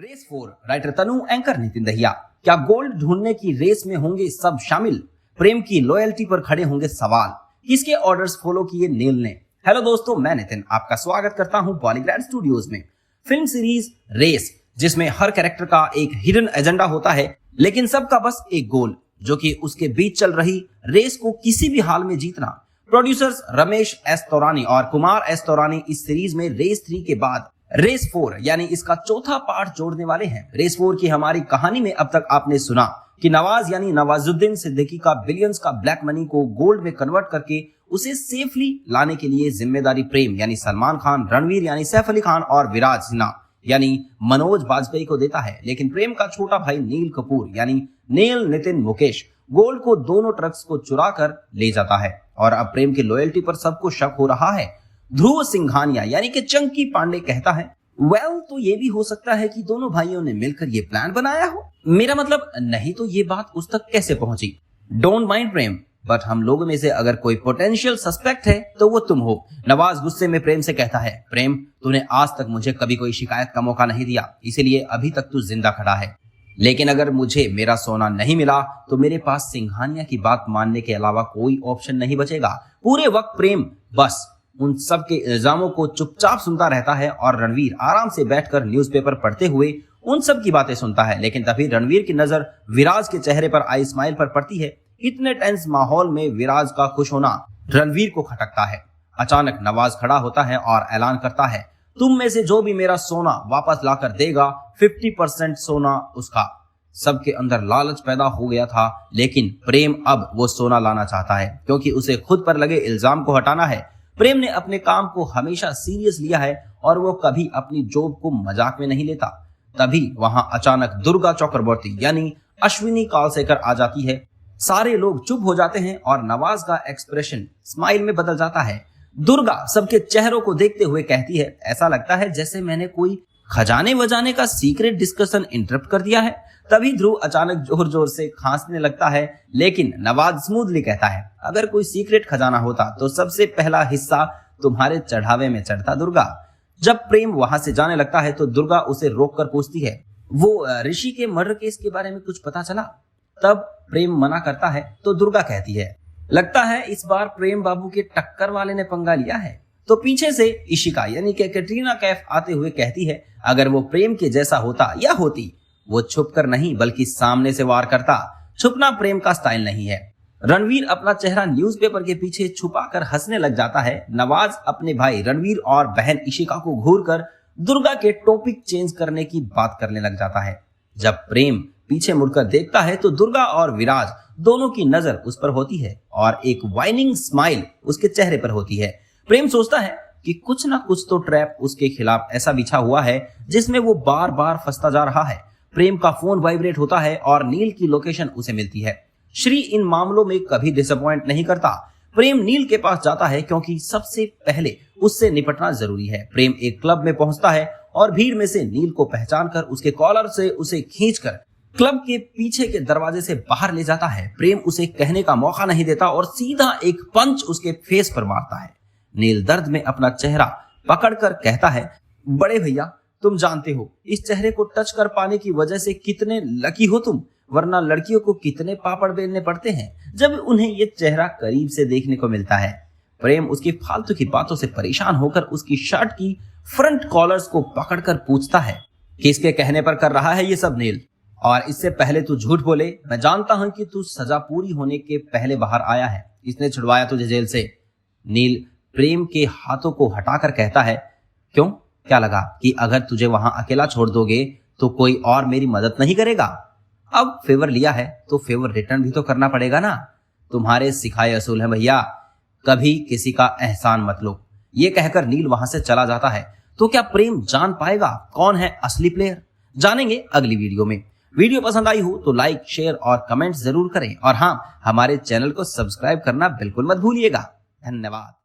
Race 4 writer तनु, anchor Nitin Dahiya. क्या gold ढूंढने की रेस में होंगे सब शामिल? प्रेम की लॉयल्टी पर खड़े होंगे सवाल। किसके ऑर्डर्स फॉलो किए नील ने? हेलो दोस्तों, मैं नितिन आपका स्वागत करता हूं पॉलीग्रैड स्टूडियोज में। फिल्म सीरीज रेस, जिसमें हर कैरेक्टर का एक हिडन एजेंडा होता है, लेकिन सबका बस एक गोल, जो कि उसके बीच चल रही रेस को किसी भी हाल में जीतना। प्रोड्यूसर्स रमेश एस तौरानी और कुमार एस तौरानी इस सीरीज में रेस 3 के बाद रेस 4 यानी इसका चौथा पार्ट जोड़ने वाले हैं। रेस 4 की हमारी कहानी में अब तक आपने सुना कि नवाज यानी नवाजुद्दीन सिद्दीकी का बिलियंस का ब्लैक मनी को गोल्ड में कन्वर्ट करके उसे सेफली लाने के लिए जिम्मेदारी प्रेम यानी सलमान खान, रणवीर यानी सैफ अली खान और विराज सिन्हा यानी मनोज बाजपेयी को देता है। लेकिन प्रेम का छोटा भाई नील कपूर यानी नील नितिन मुकेश गोल्ड को दोनों ट्रक्स को चुरा कर ले जाता है और अब प्रेम की लॉयल्टी पर सबको शक हो रहा है। ध्रुव सिंघानिया यानी कि चंकी पांडे कहता है, तो ये भी हो सकता है कि दोनों भाइयों ने मिलकर ये प्लान बनाया हो। मेरा मतलब नहीं तो ये बात उस तक कैसे पहुंची? डोंट माइंड प्रेम, बट हम लोगों में से अगर कोई पोटेंशियल सस्पेक्ट है तो वो तुम हो। नवाज गुस्से में प्रेम से कहता है, प्रेम तूने आज तक मुझे कभी कोई शिकायत का मौका नहीं दिया, इसीलिए अभी तक तू जिंदा खड़ा है। लेकिन अगर मुझे मेरा सोना नहीं मिला तो मेरे पास सिंघानिया की बात मानने के अलावा कोई ऑप्शन नहीं बचेगा। पूरे वक्त प्रेम बस उन सब के इल्जामों को चुपचाप सुनता रहता है और रणवीर आराम से बैठकर न्यूज़पेपर पढ़ते हुए उन सब की बातें सुनता है। लेकिन तभी रणवीर की नजर विराज के चेहरे पर आई स्माइल पर पड़ती है। इतने टेंस माहौल में विराज का खुश होना रणवीर को खटकता है। अचानक नवाज खड़ा होता है और ऐलान करता है, तुम में से जो भी मेरा सोना वापस लाकर देगा 50% सोना उसका। सबके अंदर लालच पैदा हो गया था, लेकिन प्रेम अब वो सोना लाना चाहता है क्योंकि उसे खुद पर लगे इल्जाम को हटाना है। प्रेम ने अपने काम को हमेशा सीरियस लिया है और वो कभी अपनी जॉब को मजाक में नहीं लेता। तभी वहां अचानक दुर्गा चक्रवर्ती यानी अश्विनी कालसेकर आ जाती है। सारे लोग चुप हो जाते हैं और नवाज का एक्सप्रेशन स्माइल में बदल जाता है। दुर्गा सबके चेहरों को देखते हुए कहती है, ऐसा लगता है जैसे मैंने कोई खजाने वजाने का सीक्रेट डिस्कशन इंटरप्ट कर दिया है। तभी ध्रुव अचानक जोर जोर से खांसने लगता है, लेकिन नवाज स्मूथली कहता है, अगर कोई सीक्रेट खजाना होता तो सबसे पहला हिस्सा तुम्हारे चढ़ावे में चढ़ता दुर्गा। जब प्रेम वहां से जाने लगता है तो दुर्गा उसे रोककर पूछती है, वो ऋषि के मर्डर केस के बारे में कुछ पता चला? तब प्रेम मना करता है तो दुर्गा कहती है, लगता है इस बार प्रेम बाबू के टक्कर वाले ने पंगा लिया है। तो पीछे से इशिका यानी कि कैटरीना कैफ आते हुए कहती है, अगर वो प्रेम के जैसा होता या होती, वो छुपकर नहीं बल्कि सामने से वार करता। छुपना प्रेम का स्टाइल नहीं है। रणवीर अपना चेहरा न्यूज़पेपर के पीछे छुपाकर हंसने लग जाता है। नवाज अपने भाई रणवीर और बहन इशिका को घूरकर दुर्गा के टॉपिक चेंज करने की बात करने लग जाता है। जब प्रेम पीछे मुड़कर देखता है तो दुर्गा और विराज दोनों की नजर उस पर होती है और एक वाइनिंग स्माइल उसके चेहरे पर होती है। प्रेम सोचता है कि कुछ ना कुछ तो ट्रैप उसके खिलाफ ऐसा बिछा हुआ है जिसमें वो बार बार फंसता जा रहा है। प्रेम का फोन वाइब्रेट होता है और नील की लोकेशन उसे मिलती है। श्री इन मामलों में कभी डिसअपॉइंट नहीं करता। प्रेम नील के पास जाता है क्योंकि सबसे पहले उससे निपटना जरूरी है। प्रेम एक क्लब में पहुंचता है और भीड़ में से नील को पहचानकर उसके कॉलर से उसे खींचकर क्लब के पीछे के दरवाजे से बाहर ले जाता है। प्रेम उसे कहने का मौका नहीं देता और सीधा एक पंच उसके फेस पर मारता है। नील दर्द में अपना चेहरा पकड़कर कहता है, बड़े भैया तुम जानते हो इस चेहरे को टच कर पाने की वजह से कितने लकी हो तुम, वरना लड़कियों को कितने पापड़ बेलने पड़ते हैं जब उन्हें ये चेहरा करीब से देखने को मिलता है। प्रेम उसकी फालतू की बातों से परेशान होकर उसकी शर्ट की फ्रंट कॉलर्स को पकड़कर पूछता है, किसके कहने पर कर रहा है ये सब नील? और इससे पहले तू झूठ बोले, मैं जानता हूं कि तू सजा पूरी होने के पहले बाहर आया है, इसने छुड़वाया तुझे जेल से। नील प्रेम के हाथों को हटाकर कहता है, क्यों, क्या लगा कि अगर तुझे वहां अकेला छोड़ दोगे तो कोई और मेरी मदद नहीं करेगा? अब फेवर लिया है तो फेवर रिटर्न भी तो करना पड़ेगा ना। तुम्हारे सिखाए असूल है भैया, कभी किसी का एहसान मत लो। ये कहकर नील वहां से चला जाता है। तो क्या प्रेम जान पाएगा कौन है असली प्लेयर? जानेंगे अगली वीडियो में। वीडियो पसंद आई हो तो लाइक, शेयर और कमेंट जरूर करें और हाँ, हमारे चैनल को सब्सक्राइब करना बिल्कुल मत भूलिएगा। धन्यवाद।